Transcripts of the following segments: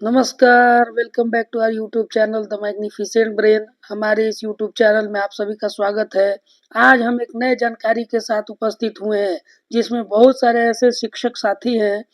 नमस्कार, welcome back to our YouTube channel the magnificent brain. हमारे इस यूट्यूब चैनल में आप सभी का स्वागत है। आज हम एक नए जानकारी के साथ उपस्थित हुए हैं, जिसमें बहुत सारे ऐसे शिक्षक साथी हैं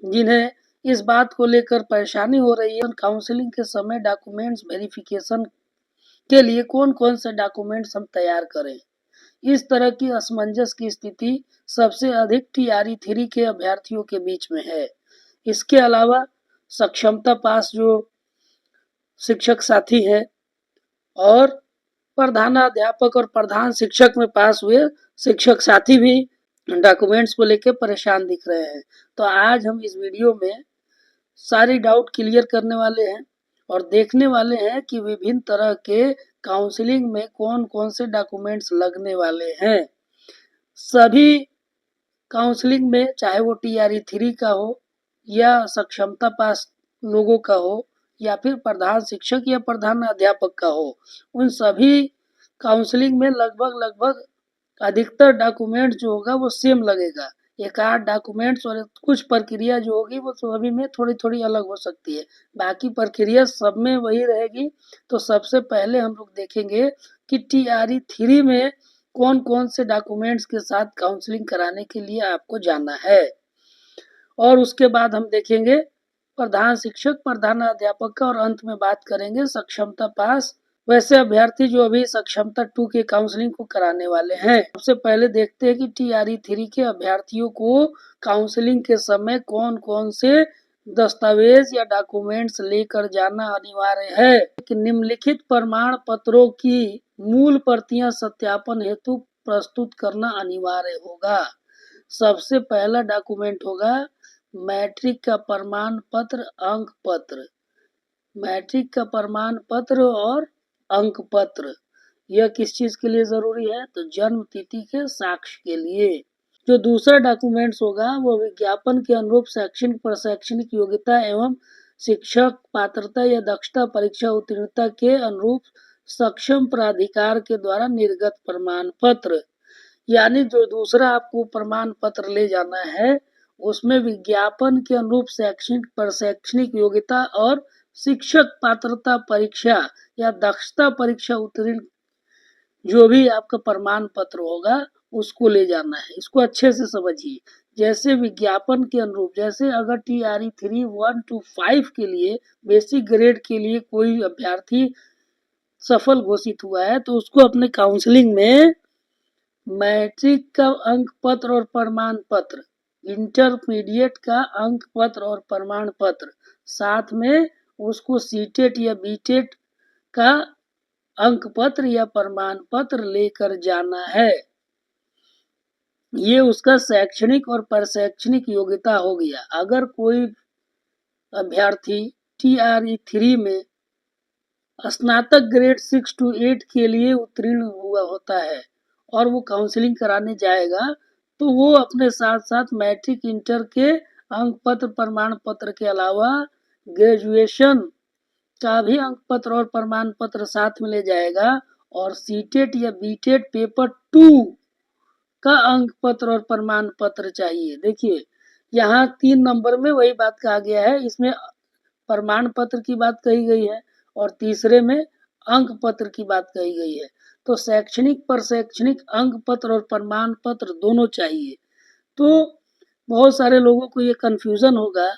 जिन्हें इस बात को लेकर परेशानी हो रही है काउंसलिंग के समय डॉक्यूमेंट्स वेरिफिकेशन के लिए कौन कौन से डॉक्यूमेंट्स हम तैयार करें। इस तरह की असमंजस की स्थिति सबसे अधिक टीआरई 3 के अभ्यर्थियों के बीच में है। इसके अलावा सक्षमता पास जो शिक्षक साथी है और प्रधानाध्यापक और प्रधान शिक्षक में पास हुए शिक्षक साथी भी डॉक्यूमेंट्स को लेकर परेशान दिख रहे हैं। तो आज हम इस वीडियो में सारी डाउट क्लियर करने वाले हैं और देखने वाले हैं कि विभिन्न तरह के काउंसलिंग में कौन कौन से डॉक्यूमेंट्स लगने वाले हैं। सभी काउंसलिंग में चाहे वो टीआरई 3 का हो या सक्षमता पास लोगों का हो या फिर प्रधान शिक्षक या प्रधान अध्यापक का हो, उन सभी काउंसलिंग में लगभग अधिकतर डॉक्यूमेंट जो होगा वो सेम लगेगा। एक आध डॉक्यूमेंट्स और कुछ प्रक्रिया जो होगी वो सभी में थोड़ी थोड़ी अलग हो सकती है, बाकी प्रक्रिया सब में वही रहेगी। तो सबसे पहले हम लोग देखेंगे कि टीआरई 3 में कौन कौन से डॉक्यूमेंट्स के साथ काउंसलिंग कराने के लिए आपको जाना है, और उसके बाद हम देखेंगे प्रधान शिक्षक प्रधान अध्यापक का, और अंत में बात करेंगे सक्षमता पास वैसे अभ्यर्थी जो अभी सक्षमता 2 के काउंसलिंग को कराने वाले हैं। सबसे पहले देखते हैं कि टीआरई 3 के अभ्यर्थियों को काउंसलिंग के समय कौन कौन से दस्तावेज या डॉक्यूमेंट्स लेकर जाना अनिवार्य है। कि निम्नलिखित प्रमाण पत्रों की मूल प्रतियां सत्यापन हेतु प्रस्तुत करना अनिवार्य होगा। सबसे पहला डॉक्यूमेंट होगा मैट्रिक का प्रमाण पत्र, अंक पत्र। मैट्रिक का प्रमाण पत्र और अंक पत्र यह किस चीज के लिए जरूरी है, तो जन्म तिथि के साक्ष्य के लिए। जो दूसरा डॉक्यूमेंट्स होगा वो विज्ञापन के अनुरूप शैक्षणिक प्रशैक्षणिक योग्यता एवं शिक्षक पात्रता या दक्षता परीक्षा उत्तीर्णता के अनुरूप सक्षम प्राधिकार के द्वारा निर्गत प्रमाण पत्र। यानी जो दूसरा आपको प्रमाण पत्र ले जाना है उसमें विज्ञापन के अनुरूप शैक्षणिक प्रशैक्षणिक योग्यता और शिक्षक पात्रता परीक्षा या दक्षता परीक्षा उत्तीर्ण जो भी आपका प्रमाण पत्र होगा उसको ले जाना है। इसको अच्छे से समझिए। जैसे विज्ञापन के अनुरूप, जैसे अगर टीआरई 3 1 to 5 के लिए बेसिक ग्रेड के लिए कोई अभ्यर्थी सफल घोषित हुआ है तो उसको अपने काउंसलिंग में मैट्रिक का अंक पत्र और प्रमाण पत्र, इंटरमीडिएट का अंक पत्र और प्रमाण पत्र, साथ में उसको सीटेट या बीटेट का अंक पत्र या प्रमाण पत्र लेकर जाना है। ये उसका शैक्षणिक और प्रशैक्षणिक योग्यता हो गया। अगर कोई अभ्यर्थी टीआरई 3 में स्नातक ग्रेड 6 to 8 के लिए उत्तीर्ण हुआ होता है और वो काउंसलिंग कराने जाएगा तो वो अपने साथ साथ मैट्रिक इंटर के अंक पत्र प्रमाण पत्र के अलावा ग्रेजुएशन का भी अंक पत्र और प्रमाण पत्र साथ में ले जाएगा, और सीटेट या बीटेट पेपर 2 का अंक पत्र और प्रमाण पत्र चाहिए। देखिए यहाँ 3 नंबर में वही बात कहा गया है, इसमें प्रमाण पत्र की बात कही गई है और तीसरे में अंक पत्र की बात कही गई है। तो शैक्षणिक प्रशैक्षणिक अंक पत्र और प्रमाण पत्र दोनों चाहिए। तो बहुत सारे लोगों को ये कंफ्यूजन होगा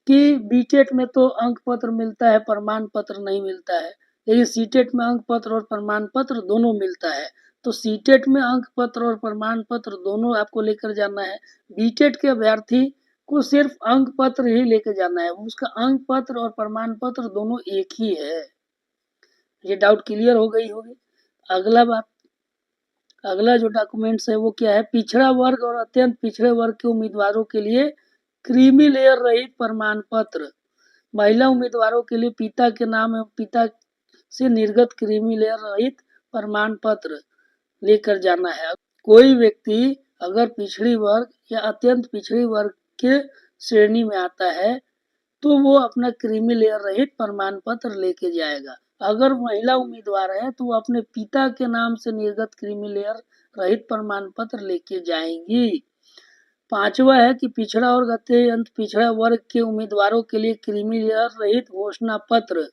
कि बीटेट में तो अंक पत्र मिलता है प्रमाण पत्र नहीं मिलता है, लेकिन सीटेट में अंक पत्र और प्रमाण पत्र दोनों मिलता है। तो सीटेट में अंक पत्र और प्रमाण पत्र दोनों आपको लेकर जाना है। बीटेट के अभ्यर्थी को सिर्फ अंक पत्र ही लेकर जाना है, उसका अंक पत्र और प्रमाण पत्र दोनों एक ही है। ये डाउट क्लियर हो गई होगी। अगला जो डॉक्यूमेंट्स है वो क्या है, पिछड़ा वर्ग और अत्यंत पिछड़े वर्ग के उम्मीदवारों के लिए क्रीमी लेयर रहित प्रमाण पत्र। महिला उम्मीदवारों के लिए पिता के नाम एवं पिता से निर्गत क्रीमी लेयर रहित प्रमाण पत्र लेकर जाना है। कोई व्यक्ति अगर पिछड़ी वर्ग या अत्यंत पिछड़ी वर्ग के श्रेणी में आता है तो वो अपना क्रीमी लेयर रहित प्रमाण पत्र लेके जाएगा। अगर महिला उम्मीदवार है तो वो अपने पिता के नाम से निर्गत क्रीमी लेयर रहित प्रमाण पत्र लेके जाएंगी। पांचवा है कि पिछड़ा और अत्यंत पिछड़ा वर्ग के उम्मीदवारों के लिए क्रीमी लेयर रहित घोषणा पत्र,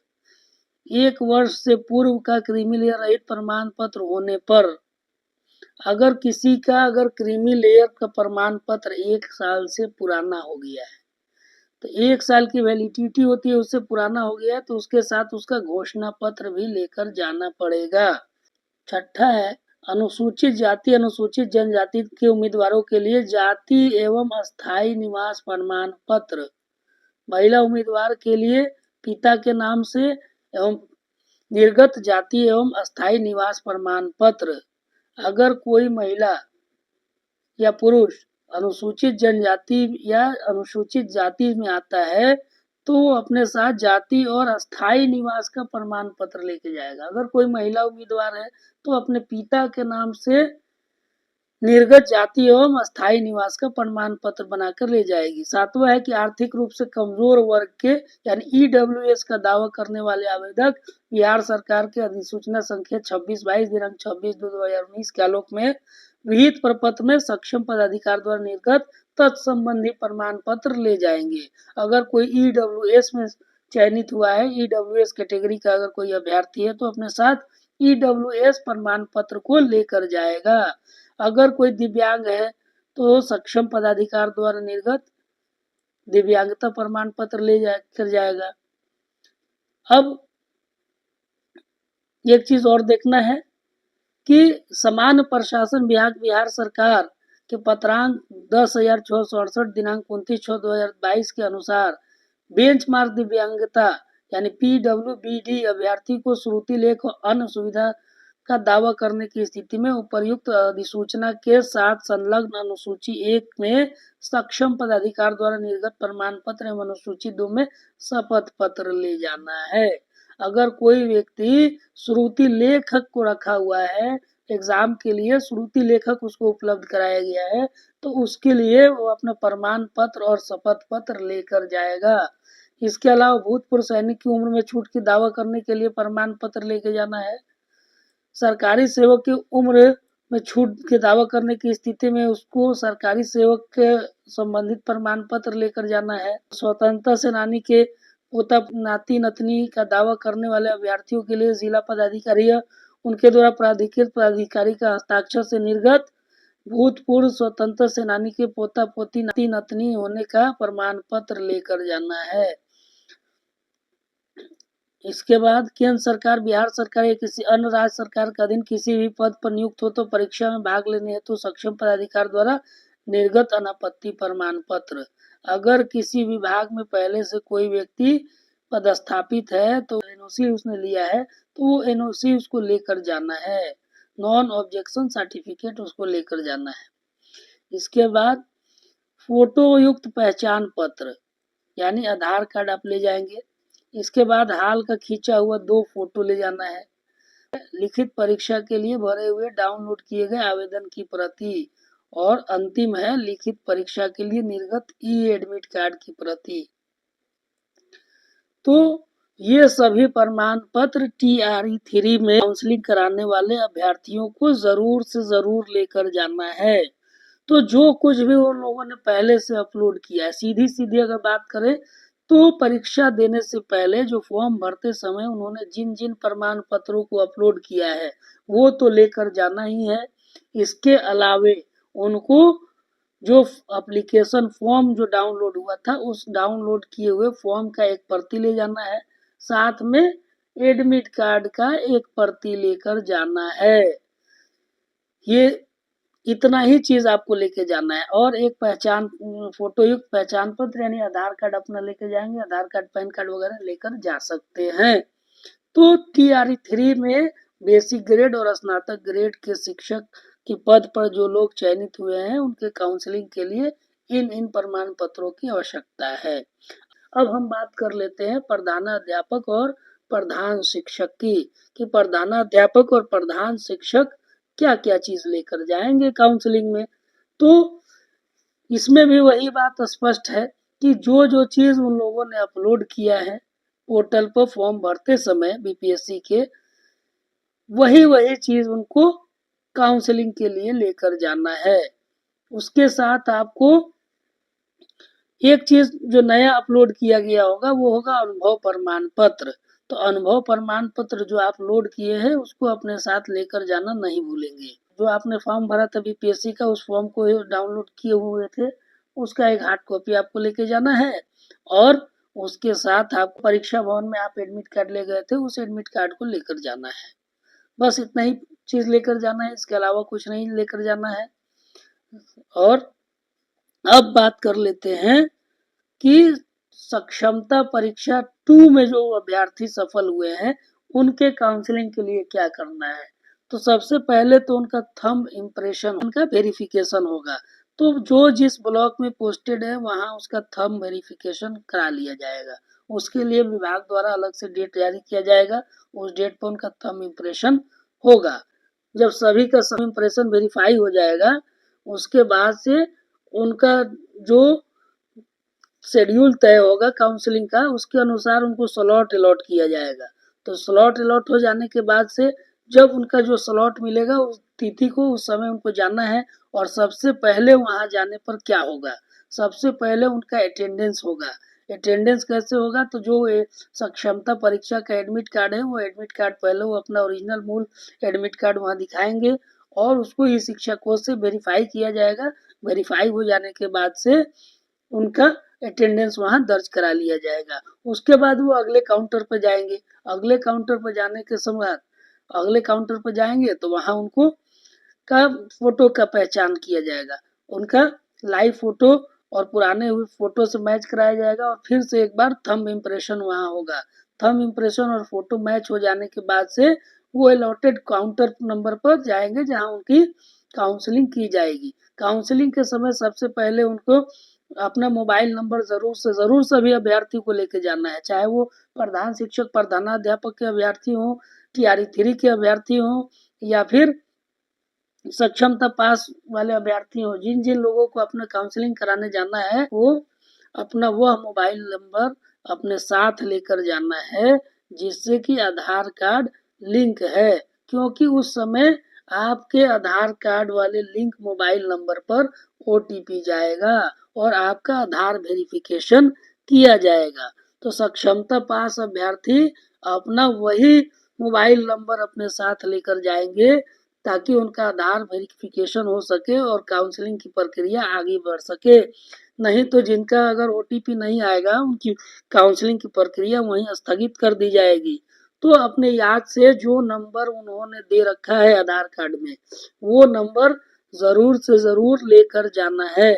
1 वर्ष से पूर्व का क्रीमी लेयर रहित प्रमाण पत्र होने पर, अगर किसी का क्रीमी लेयर का प्रमाण पत्र 1 साल से पुराना हो गया है, तो 1 साल की वैलिडिटी होती है, उससे पुराना हो गया है तो उसके साथ उसका घोषणा पत्र भी लेकर जाना पड़ेगा। छठा है अनुसूचित जाति अनुसूचित जनजाति के उम्मीदवारों के लिए जाति एवं अस्थायी निवास प्रमाण पत्र, महिला उम्मीदवार के लिए पिता के नाम से एवं निर्गत जाति एवं अस्थायी निवास प्रमाण पत्र, अगर कोई महिला या पुरुष अनुसूचित जनजाति या अनुसूचित जाति में आता है तो वो अपने साथ जाति और अस्थायी निवास का प्रमाण पत्र लेके जाएगा। अगर कोई महिला उम्मीदवार है तो अपने पिता के नाम से निर्गत जाति एवं अस्थायी निवास का प्रमाण पत्र बनाकर ले जाएगी। सातवां है कि आर्थिक रूप से कमजोर वर्ग के यानी ईडब्ल्यूएस का दावा करने वाले आवेदक बिहार सरकार के अधिसूचना संख्या 26/22 दिनांक 26/2/2019 के आलोक में विहित प्रपत्र में सक्षम पदाधिकार द्वारा निर्गत तत्संबंधी प्रमाण पत्र ले जाएंगे। अगर कोई ईडब्ल्यूएस में चयनित हुआ है, ईडब्ल्यूएस कैटेगरी का अगर कोई अभ्यर्थी है तो अपने साथ ईडब्ल्यूएस प्रमाण पत्र को लेकर जाएगा। अगर कोई दिव्यांग है तो सक्षम पदाधिकार द्वारा निर्गत दिव्यांगता प्रमाण पत्र ले कर जाएगा। अब एक चीज और देखना है कि सामान्य प्रशासन विभाग बिहार सरकार के पत्रांक 10,668 दिनांक 29/6/2022 के अनुसार बेंचमार्क दिव्यांगता यानी पीडब्ल्यूबीडी अभ्यर्थी को श्रुति लेख और अन्य सुविधा का दावा करने की स्थिति में उपर्युक्त अधिसूचना के साथ संलग्न अनुसूची 1 में सक्षम पदाधिकार द्वारा निर्गत प्रमाण पत्र एवं अनुसूची 2 में शपथ पत्र ले जाना है। अगर कोई व्यक्ति श्रुति लेखक को रखा हुआ है, एग्जाम के लिए श्रुति लेखक उसको उपलब्ध कराया गया है, तो उसके लिए वो अपना प्रमाण पत्र और शपथ पत्र लेकर जाएगा। इसके अलावा भूतपूर्व सैनिक की उम्र में छूट की दावा करने के लिए प्रमाण पत्र लेके जाना है। सरकारी सेवक की उम्र में छूट के दावा करने की स्थिति में उसको सरकारी सेवक के संबंधित प्रमाण पत्र लेकर जाना है। स्वतंत्रता सेनानी के पोता नाती नतनी का दावा करने वाले अभ्यर्थियों के लिए जिला पदाधिकारी या उनके द्वारा प्राधिकृत पदाधिकारी का हस्ताक्षर से निर्गत भूतपूर्व स्वतंत्र सेनानी के पोता पोती नाती नतनी होने का प्रमाण पत्र लेकर जाना है। इसके बाद केंद्र सरकार, बिहार सरकार या किसी अन्य राज्य सरकार के अधीन किसी भी पद पर नियुक्त हो तो परीक्षा में भाग लेने हेतु सक्षम पदाधिकार द्वारा निर्गत अनापत्ति प्रमाण पत्र। अगर किसी विभाग में पहले से कोई व्यक्ति पदस्थापित है तो एनओसी उसने लिया है तो वो एनओसी उसको लेकर जाना है, नॉन ऑब्जेक्शन सर्टिफिकेट उसको लेकर जाना है। इसके बाद फोटो युक्त पहचान पत्र यानी आधार कार्ड आप ले जाएंगे। इसके बाद हाल का खींचा हुआ 2 फोटो ले जाना है। लिखित परीक्षा के लिए भरे हुए डाउनलोड किए गए आवेदन की प्रति और अंतिम है लिखित परीक्षा के लिए निर्गत ई एडमिट कार्ड की प्रति। तो ये सभी प्रमाण पत्र TRE 3 में काउंसलिंग कराने वाले अभ्यर्थियों को जरूर से जरूर लेकर जाना है। तो जो कुछ भी उन लोगों ने पहले से अपलोड किया है, सीधी अगर बात करें तो परीक्षा देने से पहले जो फॉर्म भरते समय उन्होंने जिन जिन प्रमाण पत्रों को अपलोड किया है वो तो लेकर जाना ही है। इसके अलावे उनको जो एप्लीकेशन फॉर्म जो डाउनलोड हुआ था उस डाउनलोड किए हुए फॉर्म का एक प्रति ले जाना है, साथ में एडमिट कार्ड का एक प्रति लेकर जाना है। ये इतना ही चीज आपको लेके जाना है और एक पहचान फोटो युक्त पहचान पत्र यानी आधार कार्ड अपना लेके जाएंगे, आधार कार्ड पैन कार्ड वगैरह लेकर जा सकते हैं। तो TRE 3 में बेसिक ग्रेड और स्नातक ग्रेड के शिक्षक के पद पर जो लोग चयनित हुए हैं उनके काउंसलिंग के लिए इन प्रमाण पत्रों की आवश्यकता है। अब हम बात कर लेते हैं प्रधानाध्यापक और प्रधान शिक्षक की कि प्रधानाध्यापक और प्रधान शिक्षक क्या क्या चीज लेकर जाएंगे काउंसलिंग में। तो इसमें भी वही बात स्पष्ट है कि जो चीज उन लोगों ने अपलोड किया है पोर्टल पर फॉर्म भरते समय बीपीएससी के, वही चीज उनको काउंसलिंग के लिए लेकर जाना है। उसके साथ आपको एक चीज जो नया अपलोड किया गया होगा वो होगा अनुभव प्रमाण पत्र। तो अनुभव प्रमाण पत्र जो आप लोड किए हैं उसको अपने साथ लेकर जाना नहीं भूलेंगे। जो आपने फॉर्म भरा था बीपीएससी का, उस फॉर्म को डाउनलोड किए हुए थे, उसका एक हार्ड कॉपी आपको लेके जाना है। और उसके साथ आप परीक्षा भवन में आप एडमिट कार्ड ले गए थे, उस एडमिट कार्ड को लेकर जाना है। बस इतना ही चीज लेकर जाना है, इसके अलावा कुछ नहीं लेकर जाना है। और अब बात कर लेते हैं कि सक्षमता परीक्षा 2 में जो अभ्यर्थी सफल हुए हैं उनके काउंसलिंग के लिए क्या करना है। तो सबसे पहले तो उनका थंब इम्प्रेशन, उनका वेरिफिकेशन होगा। तो जो जिस ब्लॉक में पोस्टेड है वहां उसका थंब वेरिफिकेशन करा लिया जाएगा। उसके लिए विभाग द्वारा अलग से डेट जारी किया जाएगा, उस डेट पर उनका थंब इम्प्रेशन होगा। जब सभी का थंब इम्प्रेशन वेरीफाई हो जाएगा उसके बाद से उनका जो शेड्यूल तय होगा काउंसलिंग का, उसके अनुसार उनको स्लॉट अलॉट किया जाएगा। तो स्लॉट अलॉट हो जाने के बाद से जब उनका जो स्लॉट मिलेगा उस तिथि को, उस समय उनको जाना है। और सबसे पहले वहां जाने पर क्या होगा, सबसे पहले उनका अटेंडेंस होगा। अटेंडेंस कैसे होगा, तो जो सक्षमता परीक्षा का एडमिट कार्ड है वो एडमिट कार्ड पहले वो अपना ओरिजिनल मूल एडमिट कार्ड वहां दिखाएंगे और उसको ई शिक्षा कोष से वेरीफाई किया जाएगा। वेरीफाई हो जाने के बाद से उनका अटेंडेंस वहां दर्ज करा लिया जाएगा। उसके बाद वो अगले काउंटर पर जाएंगे। अगले काउंटर पर जाने के समय अगले काउंटर पर जाएंगे तो वहां उनको का फोटो का पहचान किया जाएगा। उनका लाइव फोटो और पुराने हुए फोटो से मैच कराया जाएगा और फिर से एक बार थंब इम्प्रेशन वहां होगा। थंब इम्प्रेशन और फोटो मैच हो जाने के बाद से वो अलॉटेड काउंटर नंबर पर जाएंगे जहां उनकी काउंसलिंग की जाएगी। काउंसलिंग के समय सबसे पहले उनको अपना मोबाइल नंबर जरूर सभी अभ्यर्थी को लेके जाना है, चाहे वो प्रधान शिक्षक प्रधानाध्यापक के अभ्यर्थी हो, टीआरई 3 के अभ्यर्थी हो या फिर सक्षमता पास वाले अभ्यर्थी हो। जिन जिन लोगों को अपना काउंसलिंग कराने जाना है वो अपना वह मोबाइल नंबर अपने साथ लेकर जाना है जिससे कि आधार कार्ड लिंक है, क्योंकि उस समय आपके आधार कार्ड वाले लिंक मोबाइल नंबर पर ओटीपी जाएगा और आपका आधार वेरिफिकेशन किया जाएगा। तो सक्षमता पास अभ्यर्थी अपना वही मोबाइल नंबर अपने साथ लेकर जाएंगे ताकि उनका आधार वेरिफिकेशन हो सके और काउंसलिंग की प्रक्रिया आगे बढ़ सके। नहीं तो जिनका अगर ओटीपी नहीं आएगा उनकी काउंसलिंग की प्रक्रिया वहीं स्थगित कर दी जाएगी। तो अपने याद से जो नंबर उन्होंने दे रखा है आधार कार्ड में वो नंबर जरूर से जरूर लेकर जाना है,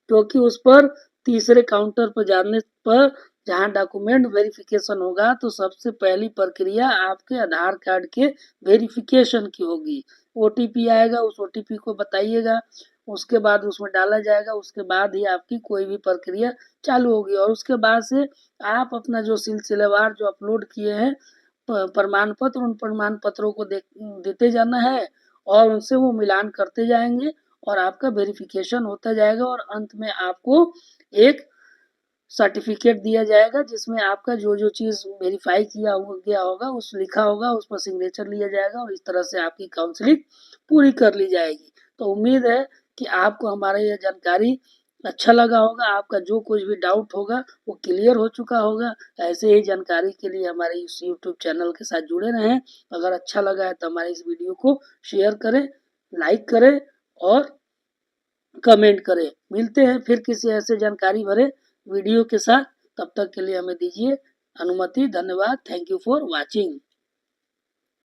क्योंकि उस पर तीसरे काउंटर पर जाने पर जहां डॉक्यूमेंट वेरिफिकेशन होगा तो सबसे पहली प्रक्रिया आपके आधार कार्ड के वेरिफिकेशन की होगी। ओटीपी आएगा, उस ओटीपी को बताइएगा, उसके बाद उसमें डाला जाएगा, उसके बाद ही आपकी कोई भी प्रक्रिया चालू होगी। और उसके बाद से आप अपना जो सिलसिलेवार जो अपलोड किए हैं प्रमाण पत्र, उन प्रमाण पत्रों को देते जाना है और उनसे वो मिलान करते जाएंगे और आपका वेरिफिकेशन होता जाएगा और अंत में आपको एक सर्टिफिकेट दिया जाएगा जिसमें आपका जो जो चीज वेरीफाई किया गया होगा उस लिखा होगा, उस पर सिग्नेचर लिया जाएगा और इस तरह से आपकी काउंसलिंग पूरी कर ली जाएगी। तो उम्मीद है कि आपको हमारा यह जानकारी अच्छा लगा होगा, आपका जो कुछ भी डाउट होगा वो क्लियर हो चुका होगा। ऐसे ही जानकारी के लिए हमारे इस यूट्यूब चैनल के साथ जुड़े रहें। अगर अच्छा लगा है तो हमारे इस वीडियो को शेयर करें, लाइक करें और कमेंट करें। मिलते हैं फिर किसी ऐसे जानकारी भरे वीडियो के साथ, तब तक के लिए हमें दीजिए अनुमति। धन्यवाद। Thank you for watching.